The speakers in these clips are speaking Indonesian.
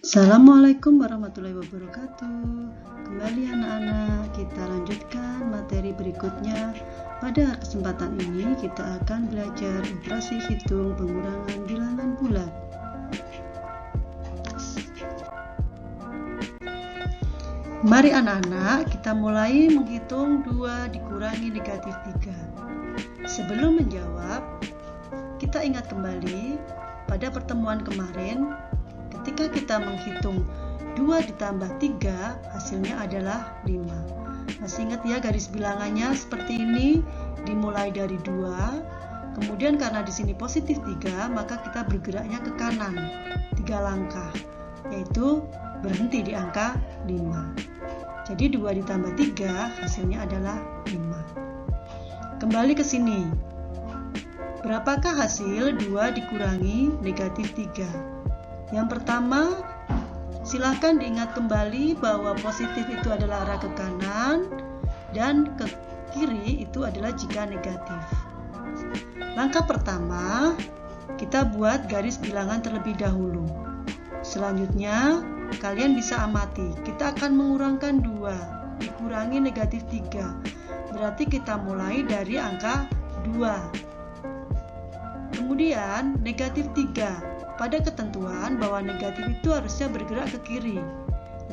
Assalamualaikum warahmatullahi wabarakatuh. Kembali anak-anak, kita lanjutkan materi berikutnya. Pada kesempatan ini kita akan belajar operasi hitung pengurangan bilangan bulat. Mari anak-anak, kita mulai menghitung 2 dikurangi negatif 3. Sebelum menjawab, kita ingat kembali pada pertemuan kemarin. Ketika kita menghitung 2 ditambah 3, hasilnya adalah 5. Masih ingat ya garis bilangannya seperti ini, dimulai dari 2, kemudian karena di sini positif 3, maka kita bergeraknya ke kanan 3 langkah, yaitu berhenti di angka 5. Jadi 2 ditambah 3, hasilnya adalah 5. Kembali ke sini. Berapakah hasil 2 dikurangi negatif 3? Yang pertama, silahkan diingat kembali bahwa positif itu adalah arah ke kanan dan ke kiri itu adalah jika negatif. Langkah pertama, kita buat garis bilangan terlebih dahulu. Selanjutnya, kalian bisa amati, kita akan mengurangkan 2 dikurangi negatif 3. Berarti kita mulai dari angka 2. Kemudian negatif 3. Pada ketentuan bahwa negatif itu harusnya bergerak ke kiri.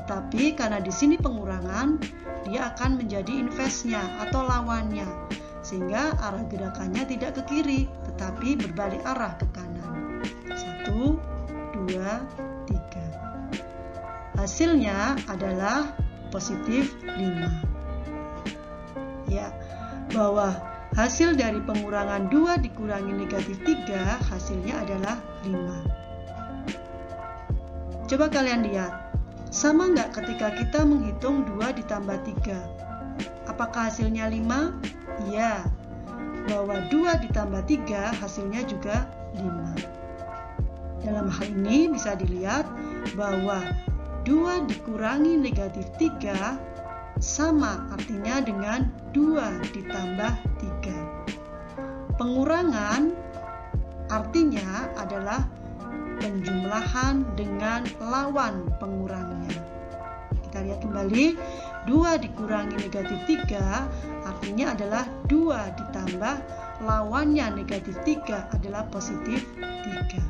Tetapi karena di sini pengurangan, dia akan menjadi inversnya atau lawannya. Sehingga arah gerakannya tidak ke kiri, tetapi berbalik arah ke kanan. 1, 2, 3. Hasilnya adalah positif 5. Ya, bahwa hasil dari pengurangan 2 dikurangi negatif 3, hasilnya adalah 5. Coba kalian lihat, sama nggak ketika kita menghitung 2 ditambah 3? Apakah hasilnya 5? Iya, bahwa 2 ditambah 3 hasilnya juga 5. Dalam hal ini bisa dilihat bahwa 2 dikurangi negatif 3 sama artinya dengan 2 ditambah 3. Pengurangan artinya adalah penjumlahan dengan lawan pengurangnya. Kita lihat kembali, 2 dikurangi negatif 3 artinya adalah 2 ditambah lawannya negatif 3 adalah positif 3.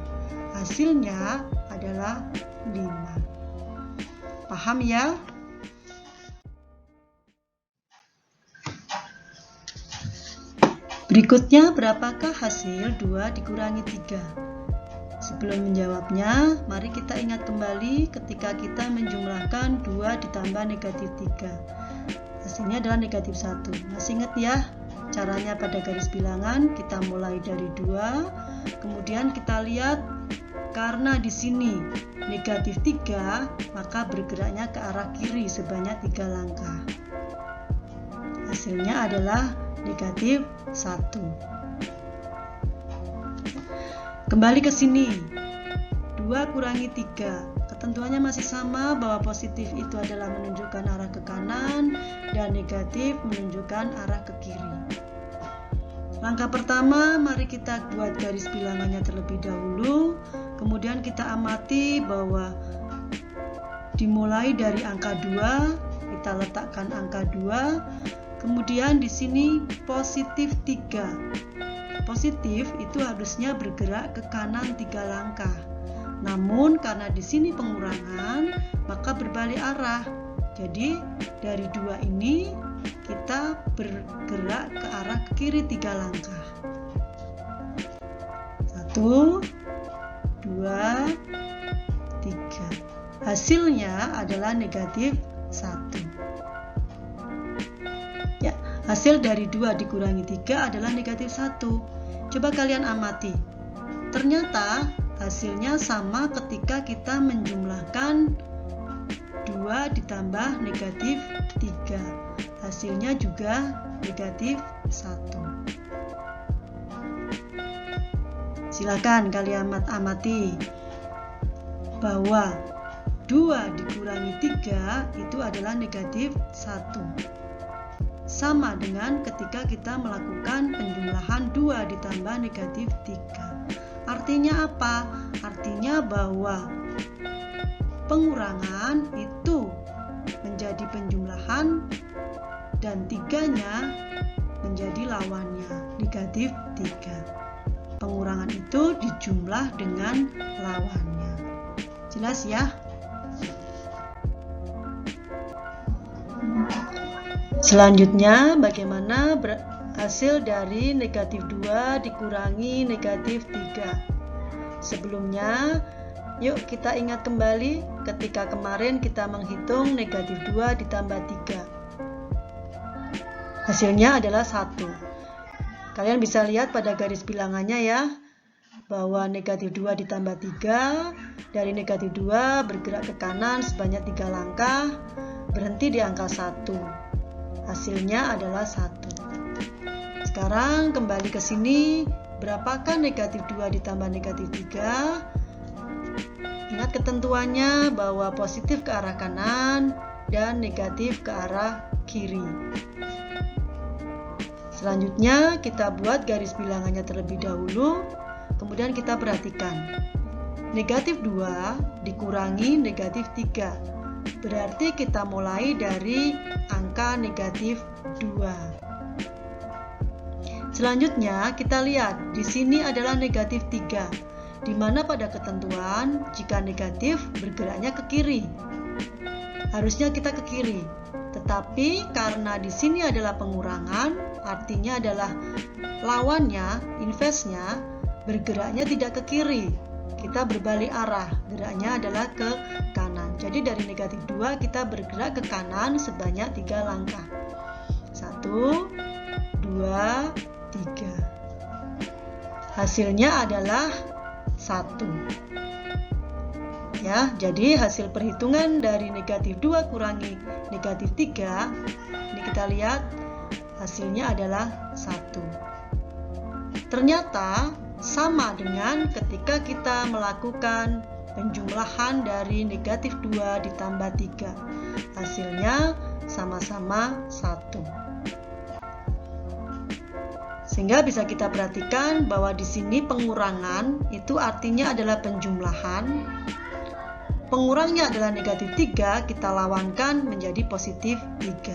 Hasilnya adalah 5. Paham ya? Berikutnya, berapakah hasil 2 dikurangi 3? Sebelum menjawabnya, mari kita ingat kembali ketika kita menjumlahkan 2 ditambah negatif 3. Hasilnya adalah negatif 1. Masih ingat ya? Caranya pada garis bilangan, kita mulai dari 2, kemudian kita lihat karena di sini negatif 3, maka bergeraknya ke arah kiri sebanyak 3 langkah. Hasilnya adalah negatif 1. Kembali ke sini. 2 kurangi 3. Ketentuannya masih sama bahwa positif itu adalah menunjukkan arah ke kanan dan negatif menunjukkan arah ke kiri. Langkah pertama, mari kita buat garis bilangannya terlebih dahulu. Kemudian kita amati bahwa dimulai dari angka 2, kita letakkan angka 2. Kemudian di sini positif 3. Positif itu harusnya bergerak ke kanan 3 langkah. Namun karena di sini pengurangan, maka berbalik arah. Jadi dari 2 ini kita bergerak ke arah ke kiri 3 langkah. 1, 2, 3. Hasilnya adalah negatif 1. Ya, hasil dari 2 dikurangi 3 adalah negatif 1. Coba kalian amati. Ternyata hasilnya sama ketika kita menjumlahkan 2 ditambah negatif 3. Hasilnya juga negatif 1. Silakan kalian amati bahwa 2 dikurangi 3 itu adalah negatif 1. Sama dengan ketika kita melakukan penjumlahan 2 ditambah negatif 3. Artinya apa? Artinya bahwa pengurangan itu menjadi penjumlahan dan 3-nya menjadi lawannya, negatif 3. Pengurangan itu dijumlah dengan lawannya. Jelas ya? Selanjutnya, bagaimana hasil dari negatif 2 dikurangi negatif 3? Sebelumnya, yuk kita ingat kembali ketika kemarin kita menghitung negatif 2 ditambah 3. Hasilnya adalah 1. Kalian bisa lihat pada garis bilangannya ya, bahwa negatif 2 ditambah 3, dari negatif 2 bergerak ke kanan sebanyak 3 langkah, berhenti di angka 1. Hasilnya adalah 1. Sekarang kembali ke sini, berapakah negatif 2 ditambah negatif 3? Ingat ketentuannya bahwa positif ke arah kanan dan negatif ke arah kiri. Selanjutnya kita buat garis bilangannya terlebih dahulu, kemudian kita perhatikan. Negatif 2 dikurangi negatif 3, berarti kita mulai dari angka negatif 2. Selanjutnya kita lihat, di sini adalah negatif 3, di mana pada ketentuan jika negatif bergeraknya ke kiri. Harusnya kita ke kiri. Tetapi karena di sini adalah pengurangan, artinya adalah lawannya, inversenya, bergeraknya tidak ke kiri. Kita berbalik arah, geraknya adalah ke kanan. Jadi dari negatif 2 kita bergerak ke kanan sebanyak 3 langkah. 1, 2, 3. Hasilnya adalah 1. Ya, jadi hasil perhitungan dari negatif 2 kurangi negatif 3, ini kita lihat hasilnya adalah 1. Ternyata sama dengan ketika kita melakukan penjumlahan dari negatif 2 ditambah 3. Hasilnya sama-sama 1. Sehingga bisa kita perhatikan bahwa di sini pengurangan itu artinya adalah penjumlahan. Pengurangnya adalah negatif 3, kita lawankan menjadi positif 3.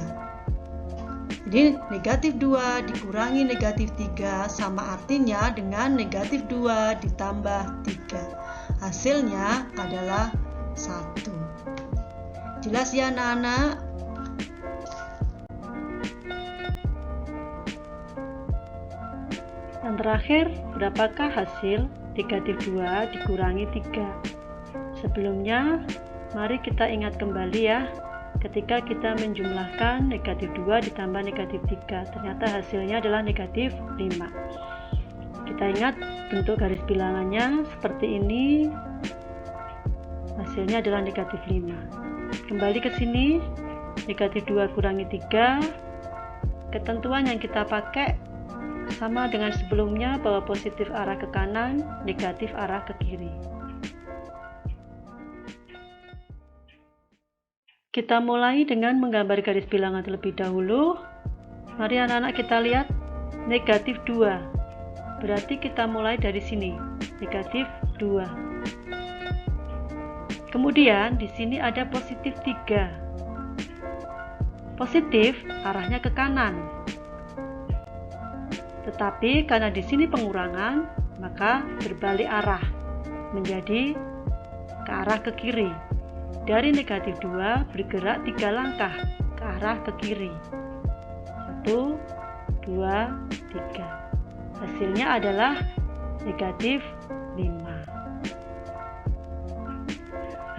Jadi negatif 2 dikurangi negatif 3 sama artinya dengan negatif 2 ditambah 3. Hasilnya adalah 1. Jelas ya anak-anak? Yang terakhir, berapakah hasil negatif 2 dikurangi 3? Sebelumnya, mari kita ingat kembali ya, ketika kita menjumlahkan negatif 2 ditambah negatif 3, ternyata hasilnya adalah negatif 5. Kita ingat bentuk garis bilangannya seperti ini, hasilnya adalah negatif 5. Kembali ke sini, negatif 2 kurangi 3, ketentuan yang kita pakai sama dengan sebelumnya bahwa positif arah ke kanan, negatif arah ke kiri. Kita mulai dengan menggambar garis bilangan terlebih dahulu. Mari anak-anak kita lihat negatif 2. Berarti kita mulai dari sini, negatif 2. Kemudian di sini ada positif 3. Positif arahnya ke kanan. Tetapi karena di sini pengurangan, maka berbalik arah menjadi ke arah ke kiri. Dari negatif 2 bergerak 3 langkah ke arah ke kiri. 1, 2, 3. Hasilnya adalah negatif 5.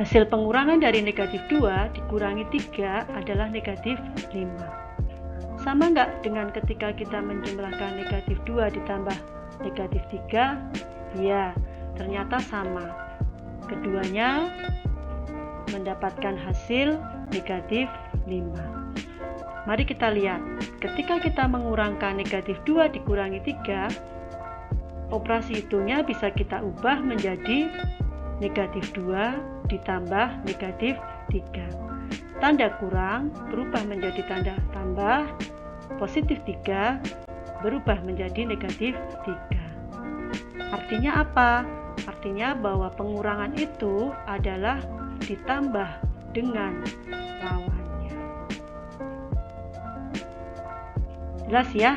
Hasil pengurangan dari negatif 2 dikurangi 3 adalah negatif 5. Sama nggak dengan ketika kita menjumlahkan negatif 2 ditambah negatif 3? Ya, ternyata sama. Keduanya mendapatkan hasil negatif 5. Mari kita lihat, ketika kita mengurangkan negatif 2 dikurangi 3, operasi hitungnya bisa kita ubah menjadi negatif 2 ditambah negatif 3. Tanda kurang berubah menjadi tanda tambah, positif 3 berubah menjadi negatif 3. Artinya apa? Artinya bahwa pengurangan itu adalah ditambah dengan lawannya. Jelas ya?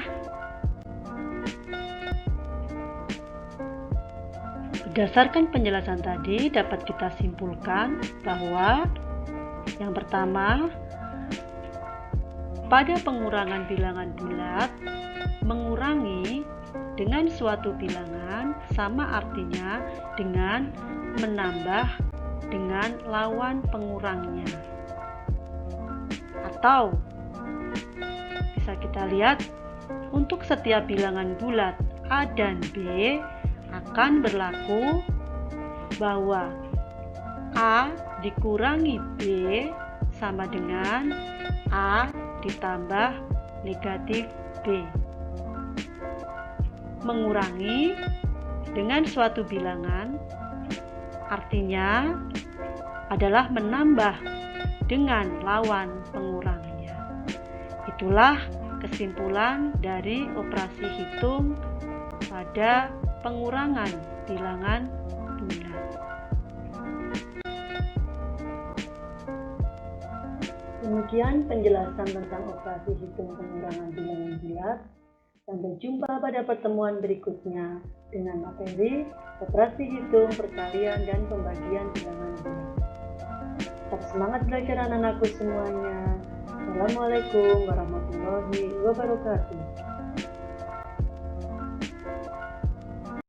Berdasarkan penjelasan tadi dapat kita simpulkan bahwa yang pertama, pada pengurangan bilangan bulat, mengurangi dengan suatu bilangan sama artinya dengan menambah dengan lawan pengurangnya. Atau bisa kita lihat untuk setiap bilangan bulat A dan B akan berlaku bahwa A dikurangi B sama dengan A ditambah negatif B. Mengurangi dengan suatu bilangan artinya adalah menambah dengan lawan pengurangnya. Itulah kesimpulan dari operasi hitung pada pengurangan bilangan bulat. Demikian penjelasan tentang operasi hitung pengurangan bilangan bulat. Sampai jumpa pada pertemuan berikutnya dengan materi operasi hitung perkalian dan pembagian bilangan bulat. Tetap semangat belajar anak-anakku semuanya. Assalamualaikum warahmatullahi wabarakatuh.